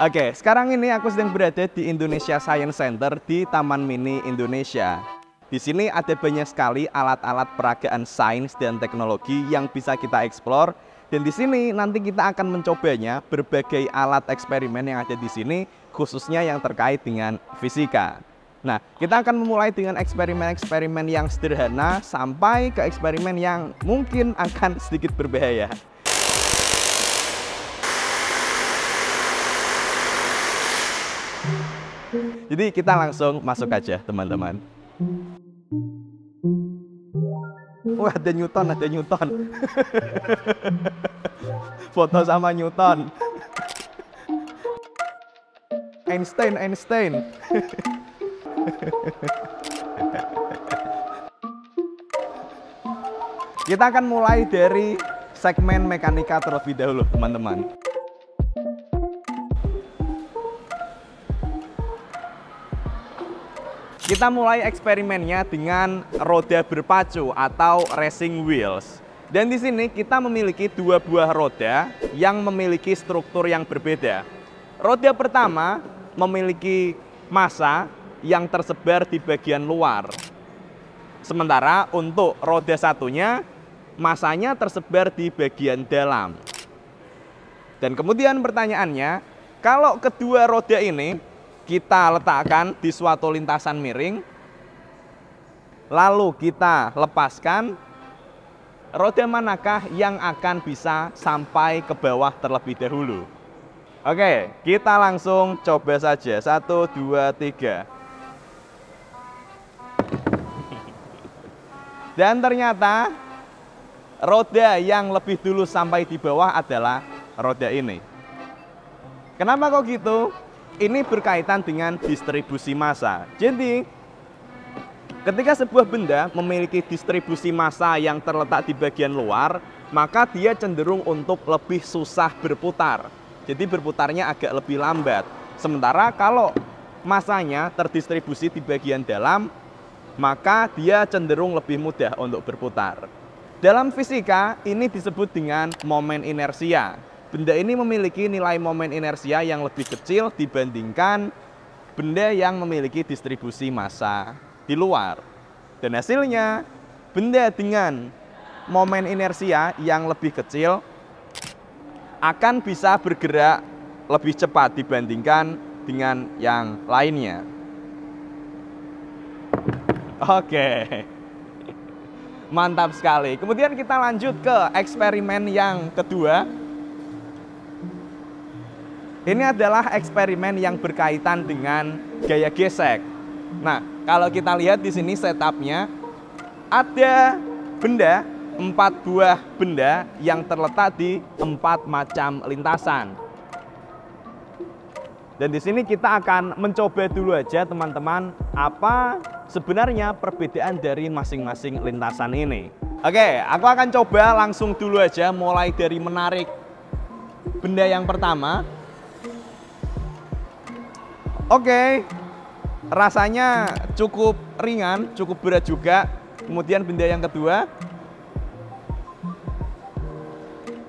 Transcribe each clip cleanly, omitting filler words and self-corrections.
Oke, sekarang ini aku sedang berada di Indonesia Science Center di Taman Mini Indonesia. Di sini ada banyak sekali alat-alat peragaan sains dan teknologi yang bisa kita eksplor. Dan di sini nanti kita akan mencobanya berbagai alat eksperimen yang ada di sini, khususnya yang terkait dengan fisika. Nah, kita akan memulai dengan eksperimen-eksperimen yang sederhana sampai ke eksperimen yang mungkin akan sedikit berbahaya. Jadi kita langsung masuk aja, teman-teman. Wah, ada Newton, ada Newton. Foto sama Newton. Einstein, Einstein. Kita akan mulai dari segmen mekanika terlebih dahulu, teman-teman. Kita mulai eksperimennya dengan roda berpacu atau racing wheels. Dan di sini kita memiliki dua buah roda yang memiliki struktur yang berbeda. Roda pertama memiliki massa yang tersebar di bagian luar. Sementara untuk roda satunya, massanya tersebar di bagian dalam. Dan kemudian pertanyaannya, kalau kedua roda ini kita letakkan di suatu lintasan miring, lalu kita lepaskan, roda manakah yang akan bisa sampai ke bawah terlebih dahulu? Oke, kita langsung coba saja. 1, 2, 3. Dan ternyata roda yang lebih dulu sampai di bawah adalah roda ini. Kenapa kok gitu? Ini berkaitan dengan distribusi massa. Jadi, ketika sebuah benda memiliki distribusi massa yang terletak di bagian luar, maka dia cenderung untuk lebih susah berputar. Jadi berputarnya agak lebih lambat. Sementara kalau massanya terdistribusi di bagian dalam, maka dia cenderung lebih mudah untuk berputar. Dalam fisika, ini disebut dengan momen inersia. Benda ini memiliki nilai momen inersia yang lebih kecil dibandingkan benda yang memiliki distribusi massa di luar. Dan hasilnya, benda dengan momen inersia yang lebih kecil akan bisa bergerak lebih cepat dibandingkan dengan yang lainnya. Oke, mantap sekali. Kemudian kita lanjut ke eksperimen yang kedua. Ini adalah eksperimen yang berkaitan dengan gaya gesek. Nah, kalau kita lihat di sini setupnya, ada benda, 4 buah benda yang terletak di 4 macam lintasan. Dan di sini kita akan mencoba dulu aja, teman-teman, apa sebenarnya perbedaan dari masing-masing lintasan ini. Oke, aku akan coba langsung dulu aja, mulai dari menarik benda yang pertama. Oke, rasanya cukup ringan, cukup berat juga. Kemudian benda yang kedua,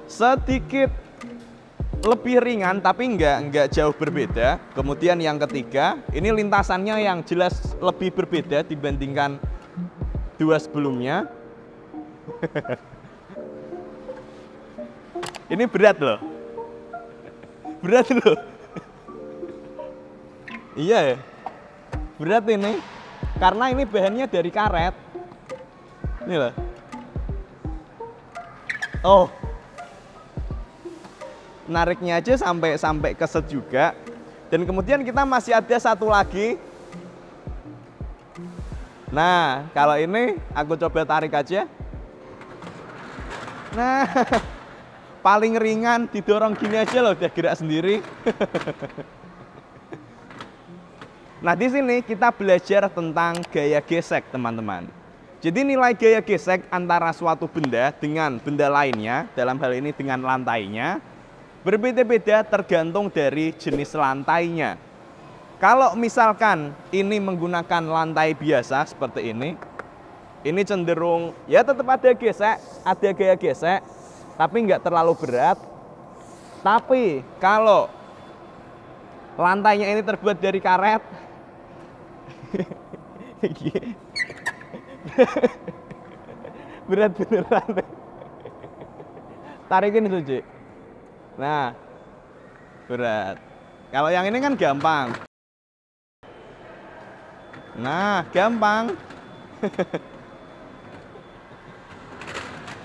sedikit lebih ringan tapi enggak jauh berbeda. Kemudian yang ketiga, ini lintasannya yang jelas lebih berbeda dibandingkan dua sebelumnya. Ini berat loh. Berat loh. Iya ya, berat ini, karena ini bahannya dari karet. Ini loh. Oh, nariknya aja sampai keset juga. Dan kemudian kita masih ada satu lagi. Nah, kalau ini aku coba tarik aja. Nah, paling ringan didorong gini aja loh, udah gerak sendiri. Nah, di sini kita belajar tentang gaya gesek, teman-teman. Jadi nilai gaya gesek antara suatu benda dengan benda lainnya, dalam hal ini dengan lantainya, berbeda-beda tergantung dari jenis lantainya. Kalau misalkan ini menggunakan lantai biasa seperti ini cenderung ya tetap ada gesek, ada gaya gesek, tapi nggak terlalu berat. Tapi kalau lantainya ini terbuat dari karet. Berat beneran. Tarikin itu, Cik. Nah, berat. Kalau yang ini kan gampang. Nah, gampang.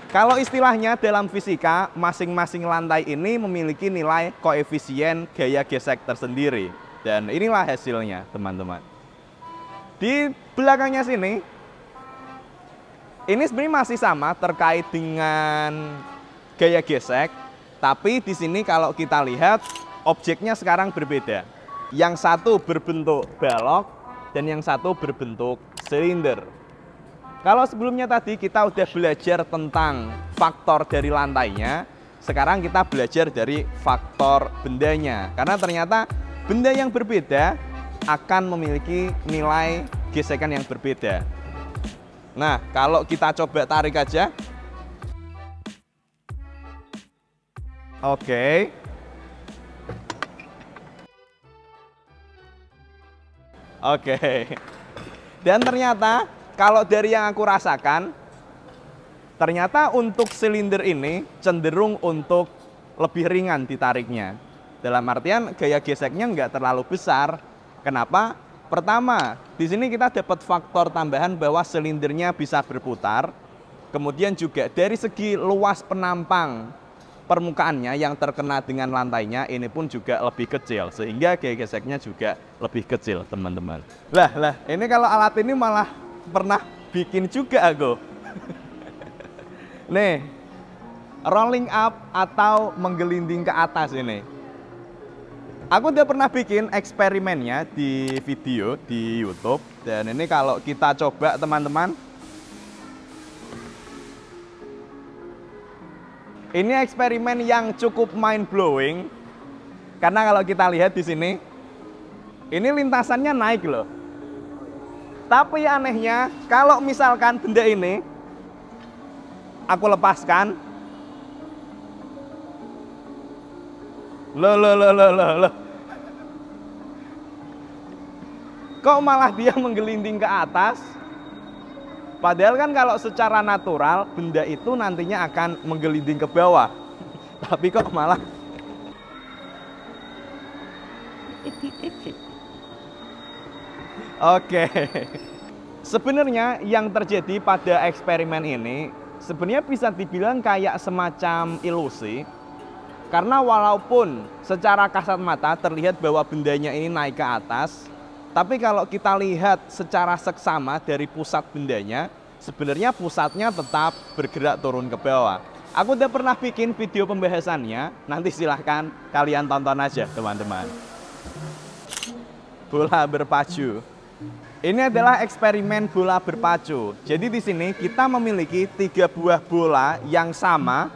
Kalau istilahnya dalam fisika, masing-masing lantai ini memiliki nilai koefisien gaya gesek tersendiri. Dan inilah hasilnya, teman-teman. Di belakangnya sini, ini sebenarnya masih sama terkait dengan gaya gesek, tapi di sini kalau kita lihat objeknya sekarang berbeda. Yang satu berbentuk balok dan yang satu berbentuk silinder. Kalau sebelumnya tadi kita udah belajar tentang faktor dari lantainya, sekarang kita belajar dari faktor bendanya. Karena ternyata benda yang berbeda akan memiliki nilai gesekan yang berbeda. Nah, kalau kita coba tarik aja. Oke. Dan ternyata kalau dari yang aku rasakan, ternyata untuk silinder ini cenderung untuk lebih ringan ditariknya. Dalam artian gaya geseknya nggak terlalu besar. Kenapa? Pertama, di sini kita dapat faktor tambahan bahwa silindernya bisa berputar. Kemudian juga dari segi luas penampang permukaannya yang terkena dengan lantainya ini pun juga lebih kecil. Sehingga gaya geseknya juga lebih kecil, teman-teman. Lah, ini kalau alat ini malah pernah bikin juga aku. Nih, rolling up atau menggelinding ke atas ini. Aku udah pernah bikin eksperimennya di video di YouTube. Dan ini kalau kita coba, teman-teman, ini eksperimen yang cukup mind blowing. Karena kalau kita lihat di sini, ini lintasannya naik loh. Tapi anehnya, kalau misalkan benda ini aku lepaskan, loh. Kok malah dia menggelinding ke atas? Padahal kan kalau secara natural benda itu nantinya akan menggelinding ke bawah. Tapi kok malah Oke. Sebenarnya yang terjadi pada eksperimen ini sebenarnya bisa dibilang kayak semacam ilusi. Karena walaupun secara kasat mata terlihat bahwa bendanya ini naik ke atas, tapi kalau kita lihat secara seksama dari pusat bendanya, sebenarnya pusatnya tetap bergerak turun ke bawah. Aku udah pernah bikin video pembahasannya, nanti silahkan kalian tonton aja, teman-teman. Bola berpacu. Ini adalah eksperimen bola berpacu. Jadi di sini kita memiliki 3 buah bola yang sama.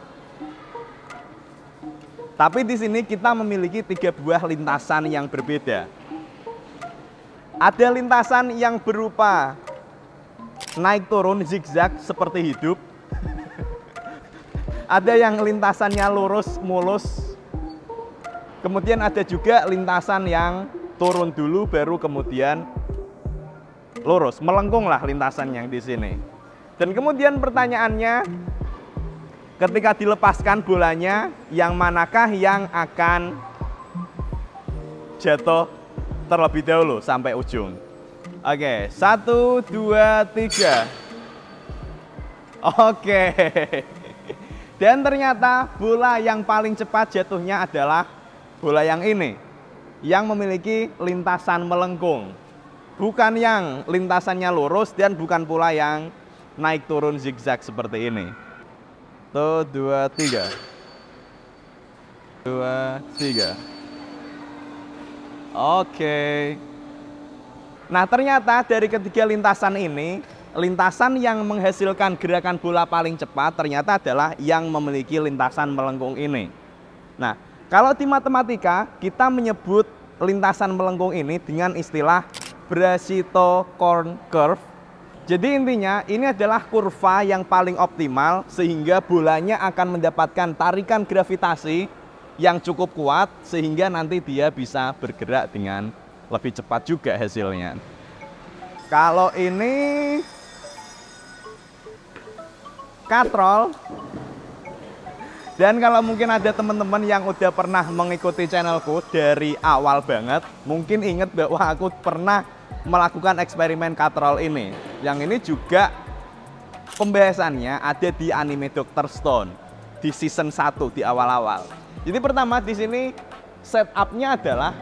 Tapi di sini kita memiliki 3 buah lintasan yang berbeda. Ada lintasan yang berupa naik turun zigzag seperti hidup. Ada yang lintasannya lurus mulus. Kemudian ada juga lintasan yang turun dulu baru kemudian lurus, melengkung lah lintasan yang di sini. Dan kemudian pertanyaannya, ketika dilepaskan bolanya, yang manakah yang akan jatuh terlebih dahulu sampai ujung? Oke, 1, 2, 3. Oke. Dan ternyata bola yang paling cepat jatuhnya adalah bola yang ini, yang memiliki lintasan melengkung. Bukan yang lintasannya lurus dan bukan pula yang naik turun zigzag seperti ini. 1, 2, 3. 2, 3. Oke. Nah, ternyata dari ketiga lintasan ini, lintasan yang menghasilkan gerakan bola paling cepat ternyata adalah yang memiliki lintasan melengkung ini. Nah, kalau di matematika kita menyebut lintasan melengkung ini dengan istilah Brachytochrone curve. Jadi intinya ini adalah kurva yang paling optimal sehingga bolanya akan mendapatkan tarikan gravitasi yang cukup kuat sehingga nanti dia bisa bergerak dengan lebih cepat juga hasilnya. Kalau ini katrol, dan kalau mungkin ada teman-teman yang udah pernah mengikuti channelku dari awal banget, mungkin inget bahwa aku pernah melakukan eksperimen katrol ini. Yang ini juga pembahasannya ada di anime Dr. Stone di season 1 di awal-awal. Jadi pertama di sini setupnya adalah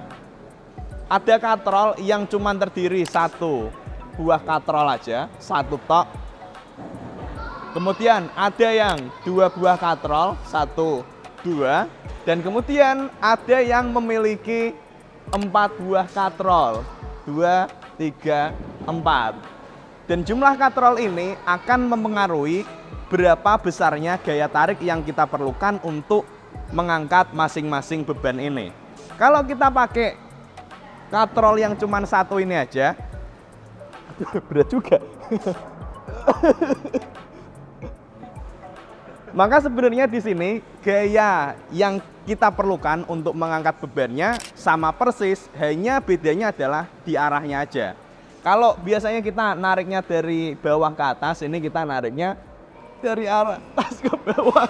ada katrol yang cuma terdiri satu buah katrol aja, satu tok. Kemudian ada yang 2 buah katrol, 1, 2, dan kemudian ada yang memiliki 4 buah katrol, 2, 3, 4. Dan jumlah katrol ini akan mempengaruhi berapa besarnya gaya tarik yang kita perlukan untuk mengangkat masing-masing beban ini. Kalau kita pakai katrol yang cuma 1 ini aja, berat juga. Maka sebenarnya di sini gaya yang kita perlukan untuk mengangkat bebannya sama persis, hanya bedanya adalah di arahnya aja. Kalau biasanya kita nariknya dari bawah ke atas, ini kita nariknya dari arah atas ke bawah.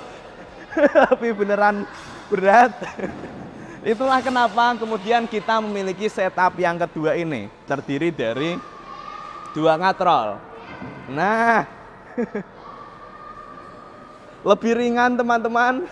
Tapi beneran berat. Itulah kenapa kemudian kita memiliki setup yang kedua ini, terdiri dari 2 katrol. Nah, lebih ringan teman-teman.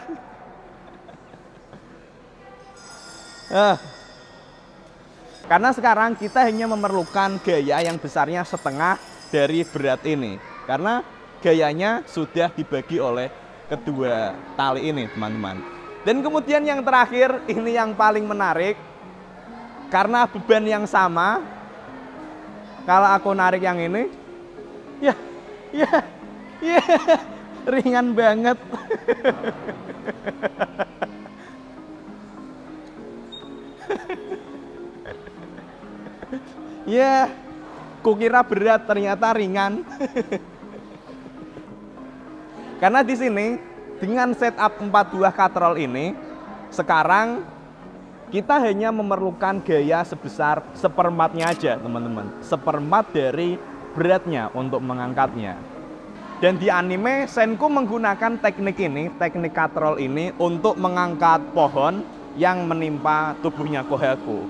Karena sekarang kita hanya memerlukan gaya yang besarnya setengah dari berat ini. Karena gayanya sudah dibagi oleh kedua tali ini teman-teman. Dan kemudian yang terakhir, ini yang paling menarik. Karena beban yang sama, kalau aku narik yang ini, ya, ringan banget. Ya, kukira berat, ternyata ringan. Karena di sini dengan setup 4 buah katrol ini, sekarang kita hanya memerlukan gaya sebesar seperempatnya aja, teman-teman. Seperempat dari beratnya untuk mengangkatnya. Dan di anime Senku menggunakan teknik ini, teknik katrol ini untuk mengangkat pohon yang menimpa tubuhnya Kohaku.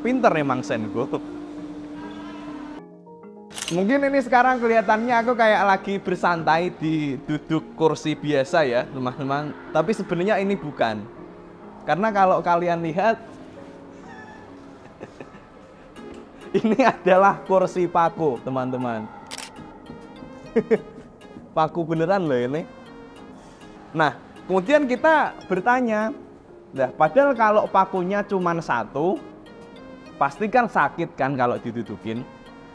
Pinter emang Senku. Mungkin ini sekarang kelihatannya aku kayak lagi bersantai di duduk kursi biasa ya teman-teman. Tapi sebenarnya ini bukan. Karena kalau kalian lihat, ini adalah kursi paku teman-teman. Paku beneran loh ini. Nah, kemudian kita bertanya, nah padahal kalau pakunya cuma 1, pasti kan sakit kan kalau didudukin.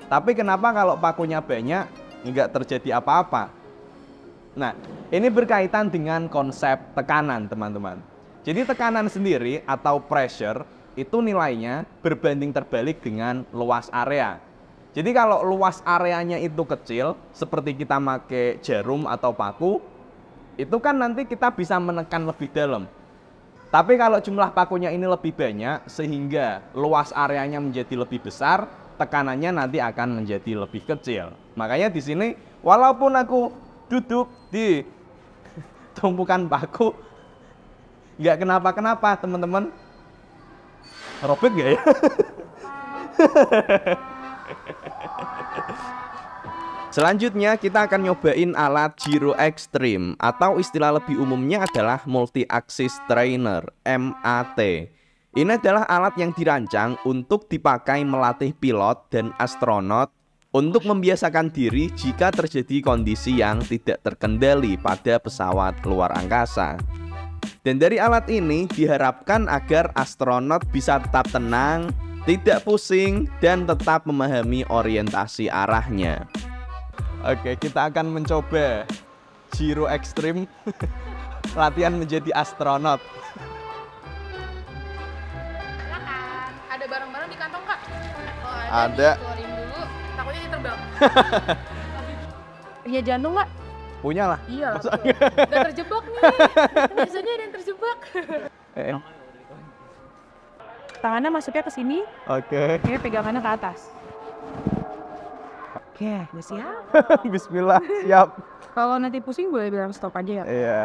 Tapi kenapa kalau pakunya banyak nggak terjadi apa-apa? Nah, ini berkaitan dengan konsep tekanan teman-teman. Jadi tekanan sendiri atau pressure itu nilainya berbanding terbalik dengan luas area. Jadi kalau luas areanya itu kecil, seperti kita pakai jarum atau paku, itu kan nanti kita bisa menekan lebih dalam. Tapi kalau jumlah pakunya ini lebih banyak, sehingga luas areanya menjadi lebih besar, tekanannya nanti akan menjadi lebih kecil. Makanya di sini, walaupun aku duduk di tumpukan paku, nggak kenapa-kenapa teman-teman. Robek nggak ya? Selanjutnya kita akan nyobain alat Giro Extreme atau istilah lebih umumnya adalah Multi Axis Trainer MAT. Ini adalah alat yang dirancang untuk dipakai melatih pilot dan astronot untuk membiasakan diri jika terjadi kondisi yang tidak terkendali pada pesawat luar angkasa. Dan dari alat ini diharapkan agar astronot bisa tetap tenang, tidak pusing, dan tetap memahami orientasi arahnya. Oke, kita akan mencoba Giro Extreme latihan menjadi astronot. Silakan. Ada barang-barang di kantong, Kak? Oh, ada. Keluarin dulu, takutnya diterbang. Punya jantung nggak? Punya lah. Iya lah. Udah terjebak nih. Biasanya ada yang terjebak. Tangannya masuknya ke sini, Oke. ini pegangannya ke atas. Oke, udah siap. Bismillah, siap. Kalau nanti pusing boleh bilang stop aja ya. Iya.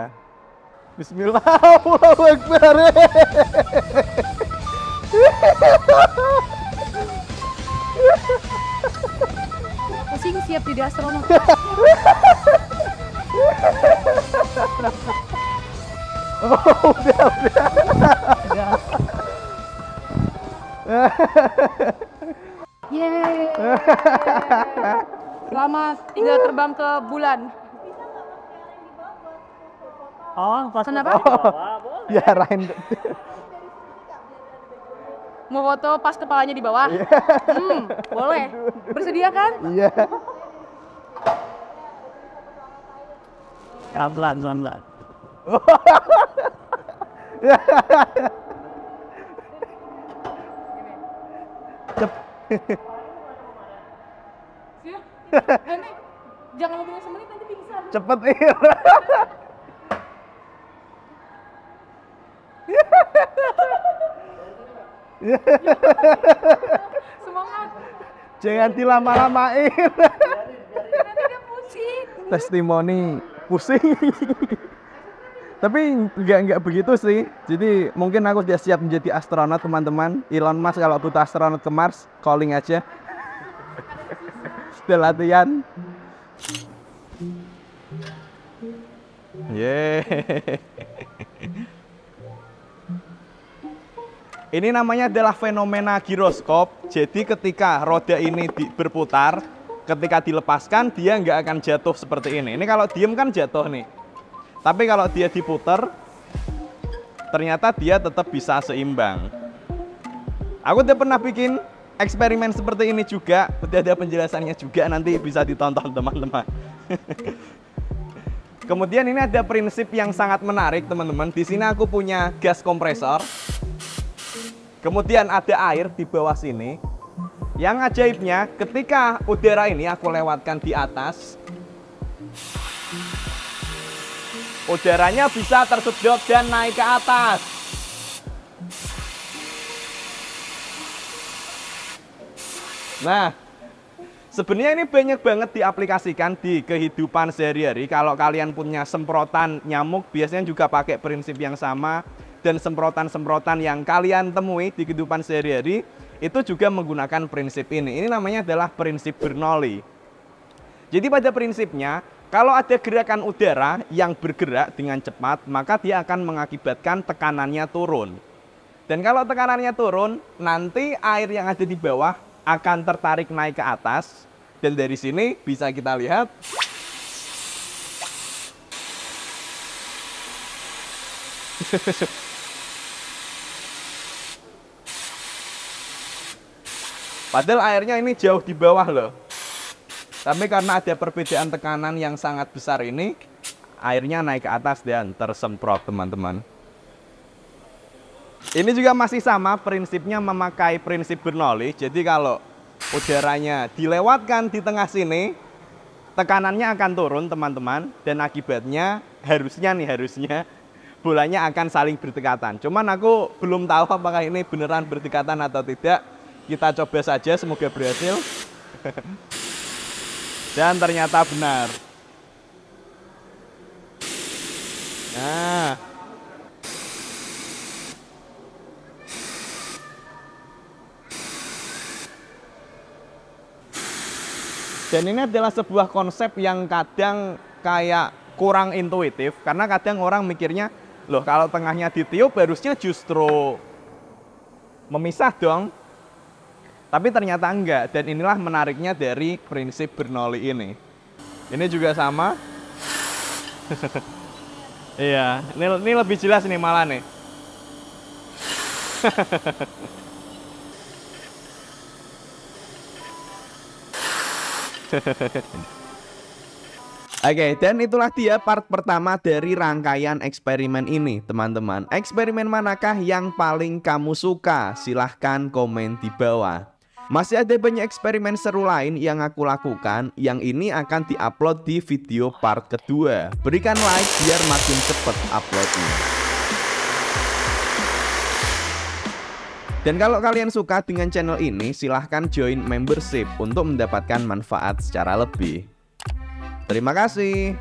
Bismillah, Allahu Akbar. Pusing siap jadi astronot. Oh, udah. Yeay. Selamat tinggal terbang ke bulan. Oh, pas Kenapa? Diarahin. Mau foto pas kepalanya di bawah? Boleh. Bersedia kan? Iya. pelan-pelan. Siap. Nanti jangan lebih dari semenit nanti pingsan. Cepet Ir. Semangat. Jangan dilama-lamain. Nanti dia pusing. Testimoni pusing. Tapi nggak begitu sih. Jadi mungkin aku sudah siap menjadi astronot, teman-teman. Elon Musk kalau butuh astronot ke Mars, calling aja. Sudah latihan. Yeay. Ini namanya adalah fenomena giroskop. Jadi ketika roda ini berputar, ketika dilepaskan dia nggak akan jatuh seperti ini. Ini kalau diem kan jatuh nih. Tapi kalau dia diputar, ternyata dia tetap bisa seimbang. Aku udah pernah bikin eksperimen seperti ini juga. Udah ada penjelasannya juga, nanti bisa ditonton teman-teman. Kemudian ini ada prinsip yang sangat menarik teman-teman. Di sini aku punya gas kompresor. Kemudian ada air di bawah sini. Yang ajaibnya ketika udara ini aku lewatkan di atas, udaranya bisa tersedot dan naik ke atas. Nah, sebenarnya ini banyak banget diaplikasikan di kehidupan sehari-hari. Kalau kalian punya semprotan nyamuk, biasanya juga pakai prinsip yang sama. Dan semprotan-semprotan yang kalian temui di kehidupan sehari-hari, itu juga menggunakan prinsip ini. Ini namanya adalah prinsip Bernoulli. Jadi pada prinsipnya, kalau ada gerakan udara yang bergerak dengan cepat, maka dia akan mengakibatkan tekanannya turun. Dan kalau tekanannya turun, nanti air yang ada di bawah akan tertarik naik ke atas. Dan dari sini bisa kita lihat, padahal airnya ini jauh di bawah loh. Tapi karena ada perbedaan tekanan yang sangat besar ini, airnya naik ke atas dan tersemprot teman-teman. Ini juga masih sama prinsipnya, memakai prinsip Bernoulli. Jadi kalau udaranya dilewatkan di tengah sini, tekanannya akan turun teman-teman. Dan akibatnya harusnya bolanya akan saling berdekatan. Cuman aku belum tahu apakah ini beneran berdekatan atau tidak. Kita coba saja, semoga berhasil. Dan ternyata benar. Nah, dan ini adalah sebuah konsep yang kadang kayak kurang intuitif. Karena kadang orang mikirnya, loh kalau tengahnya ditiup harusnya justru memisah dong. Tapi ternyata enggak, dan inilah menariknya dari prinsip Bernoulli ini. Ini juga sama. Iya, ini lebih jelas nih malah nih. Oke, dan itulah dia part pertama dari rangkaian eksperimen ini, teman-teman. Eksperimen manakah yang paling kamu suka? Silahkan komen di bawah. Masih ada banyak eksperimen seru lain yang aku lakukan, yang ini akan diupload di video part kedua. Berikan like biar makin cepet uploadnya. Dan kalau kalian suka dengan channel ini, silahkan join membership untuk mendapatkan manfaat secara lebih. Terima kasih.